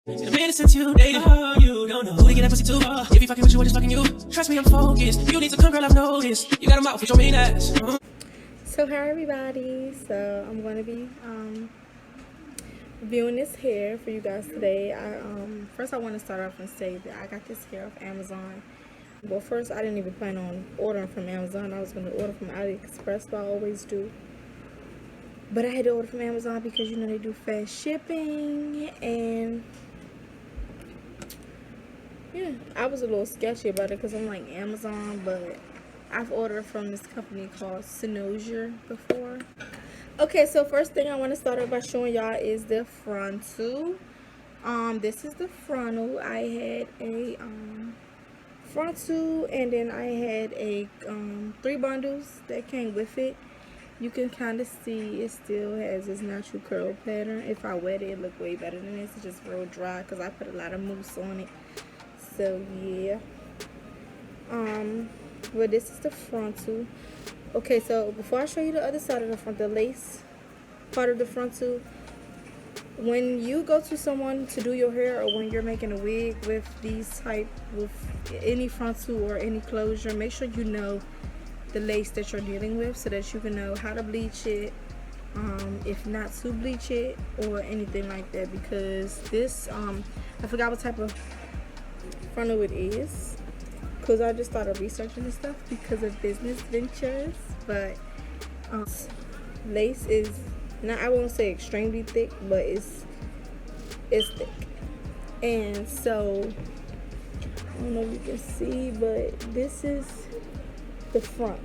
It's been a minute since you dated. Oh, you don't know who to get that pussy to. If you fucking with you or just fucking you, trust me, I'm focused. You need to come, girl, I've noticed. You got a mouth with your mean ass. So hi everybody. So I'm going to be reviewing this hair for you guys today. First I want to start off and say that I got this hair off Amazon. Well, first I didn't even plan on ordering from Amazon. I was going to order from AliExpress, but I always do. But I had to order from Amazon because you know they do fast shipping, and yeah, I was a little sketchy about it because I'm like Amazon, but I've ordered from this company called Synergia before. Okay, so first thing I want to start off by showing y'all is the frontal. This is the frontal. I had a frontal, and then I had a 3 bundles that came with it. You can kind of see it still has this natural curl pattern. If I wet it, it look way better than this. It's just real dry because I put a lot of mousse on it. So yeah. Well, this is the frontal. Okay, so before I show you the other side of the front, the lace part of the frontal, when you go to someone to do your hair, or when you're making a wig with any frontal or any closure, make sure you know the lace that you're dealing with so that you can know how to bleach it, if not to bleach it or anything like that, because this I forgot what type of frontal it is because I just started researching this stuff because of business ventures. But lace is not, I won't say extremely thick, but it's thick. And so I don't know if you can see, but this is the front,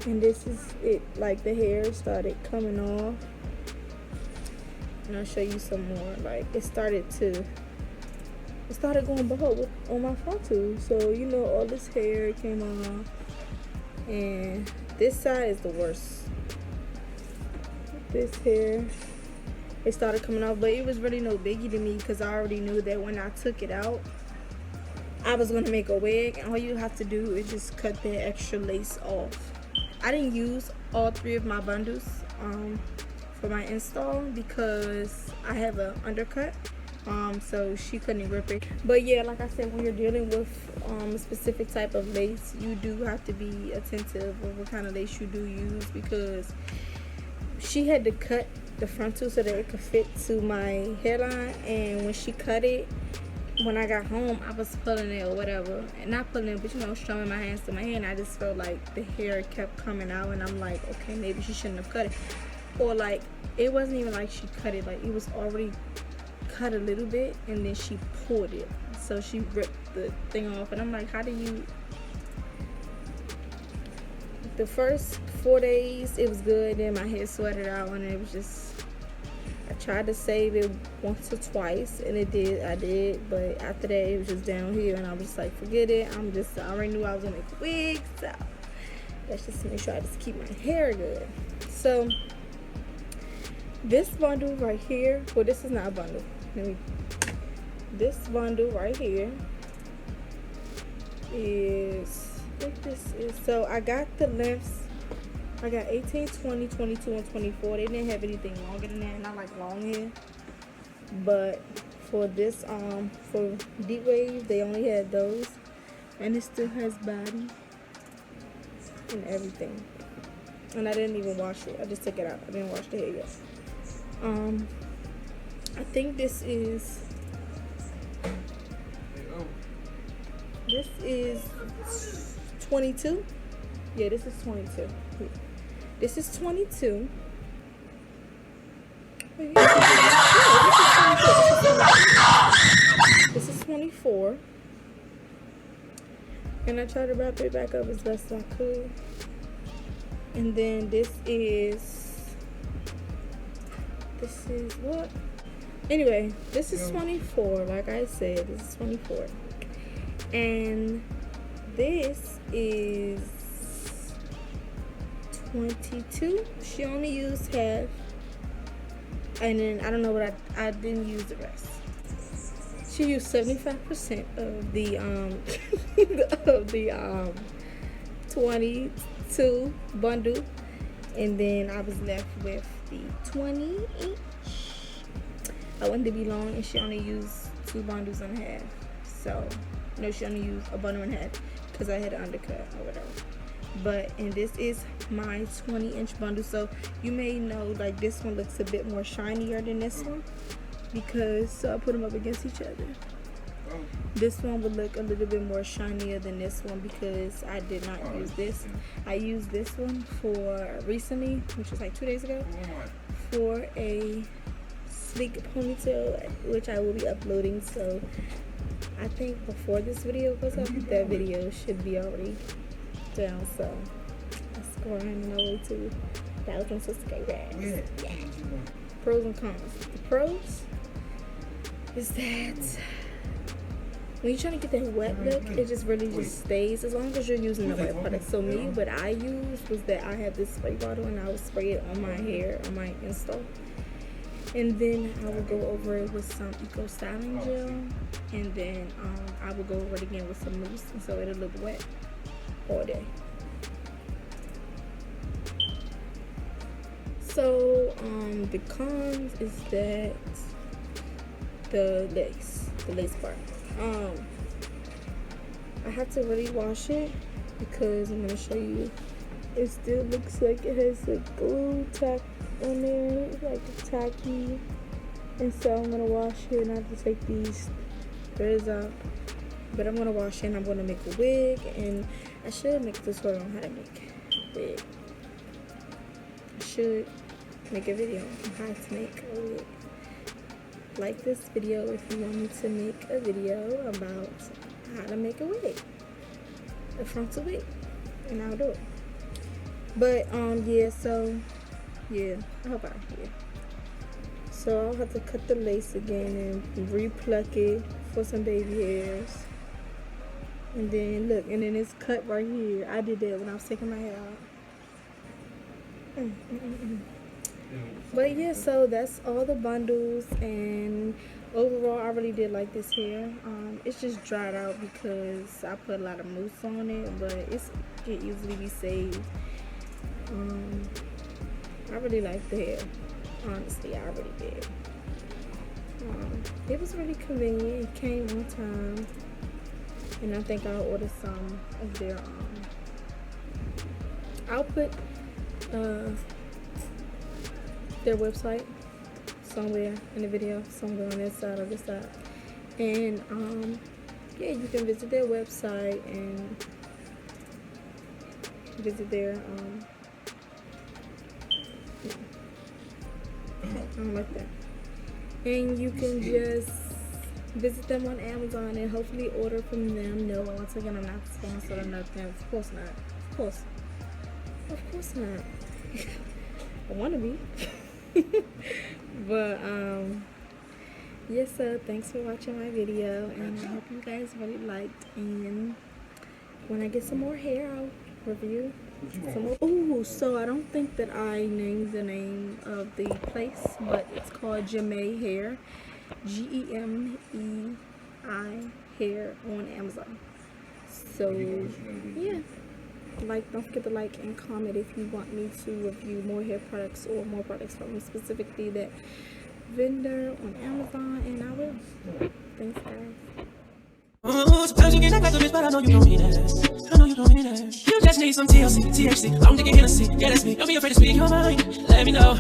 and this is it. Like the hair started coming off, and I'll show you some more. Like it started going bald on my frontal, so you know all this hair came off, and this side is the worst. This hair, it started coming off, but it was really no biggie to me because I already knew that when I took it out I was gonna make a wig, and all you have to do is just cut the extra lace off. I didn't use all 3 of my bundles for my install because I have an undercut, so she couldn't rip it. But yeah, like I said, when you're dealing with a specific type of lace, you do have to be attentive of what kind of lace you do use, because she had to cut the frontal so that it could fit to my hairline, and when she cut it, when I got home, I was pulling it or whatever, and not pulling it, but you know, strumming my hands to my hair, and I just felt like the hair kept coming out, and I'm like, okay, maybe she shouldn't have cut it. Or like, it wasn't even like she cut it, like it was already cut a little bit, and then she pulled it, so she ripped the thing off, and I'm like, how do you? The first 4 days it was good, then my hair sweated out, and it was just, I tried to save it once or twice, and I did, but after that it was just downhill, and I was just like, forget it. I already knew I was gonna make a wig, so let's just make sure I just keep my hair good. So this bundle right here, well, this is not a bundle. This bundle right here is, I think this is, so I got the lengths. I got 18, 20, 22, and 24. They didn't have anything longer than that, and I like long hair. But for this, for deep wave, they only had those, and it still has body and everything. And I didn't even wash it. I just took it out. I didn't wash the hair yet. I think this is 22. Yeah, this is 22. This is 22. This is 24. And I tried to wrap it back up as best as I could. And then this is what? Anyway, this is 24. Like I said, this is 24. And this is 22. She only used half, and then I don't know what I didn't use the rest. She used 75% of the of the 22 bundle, and then I was left with the 20 each. I wanted to be long, and she only used 2 bundles and a half. So, no, she only used a bundle and a half because I had an undercut or whatever. But, and this is my 20-inch bundle. So, you may know, like, this one looks a bit more shinier than this one because, so I put them up against each other. This one would look a little bit more shinier than this one because I did not use this. I used this one for recently, which was like 2 days ago, for a sleek ponytail, which I will be uploading. So I think before this video goes up, that video should be already down. So let's go on my way to 1,000 subscribers. Yeah. Pros and cons. The pros is that when you're trying to get that wet look, it just really just stays as long as you're using the right product. So me, what I used was that I had this spray bottle and I would spray it on my hair, on my install. And then I would go over it with some Eco Styling Gel. And then I would go over it again with some mousse. And so it'll look wet all day. So the cons is that the lace part. I have to really wash it because I'm gonna show you. It still looks like it has like glue tack on there, like tacky. And so I'm gonna wash it and I have to take these threads out. But I'm gonna wash it and I'm gonna make a wig, and I should make a tutorial on how to make a wig. I should make a video on how to make a wig. Like this video if you want me to make a video about how to make a wig, a frontal wig, and I'll do it. But yeah, so yeah, I hope yeah. So I'll have to cut the lace again and repluck it for some baby hairs. And then look, and then it's cut right here. I did that when I was taking my hair out. But yeah, so that's all the bundles, and overall I really did like this hair. It's just dried out because I put a lot of mousse on it, but it can easily be saved. I really like the hair, honestly. I really did. It was really convenient. It came on time, and I think I'll order some of their I'll put their website somewhere in the video, somewhere on this side or this side. And yeah, you can visit their website and visit their I don't like that. And you can just visit them on Amazon and hopefully order from them. No, once again, I'm not sponsored or nothing. Of course not. Of course not. I want to be. But yes, so thanks for watching my video, and I hope you guys really liked. And when I get some more hair, I'll review some more. Oh, so I don't think that I named the name of the place, but it's called GEMEI Hair, GEMEI Hair, on Amazon. So yeah, don't forget to like and comment if you want me to review more hair products or more products from specifically that vendor on Amazon, and I will. Thanks, guys. Sometimes you get that to bitch, but I know you don't mean it. I know you don't mean it. You just need some TLC, THC. I'm thinking Hennessy. Yeah, that's me. Don't be afraid to speak your mind. Let me know.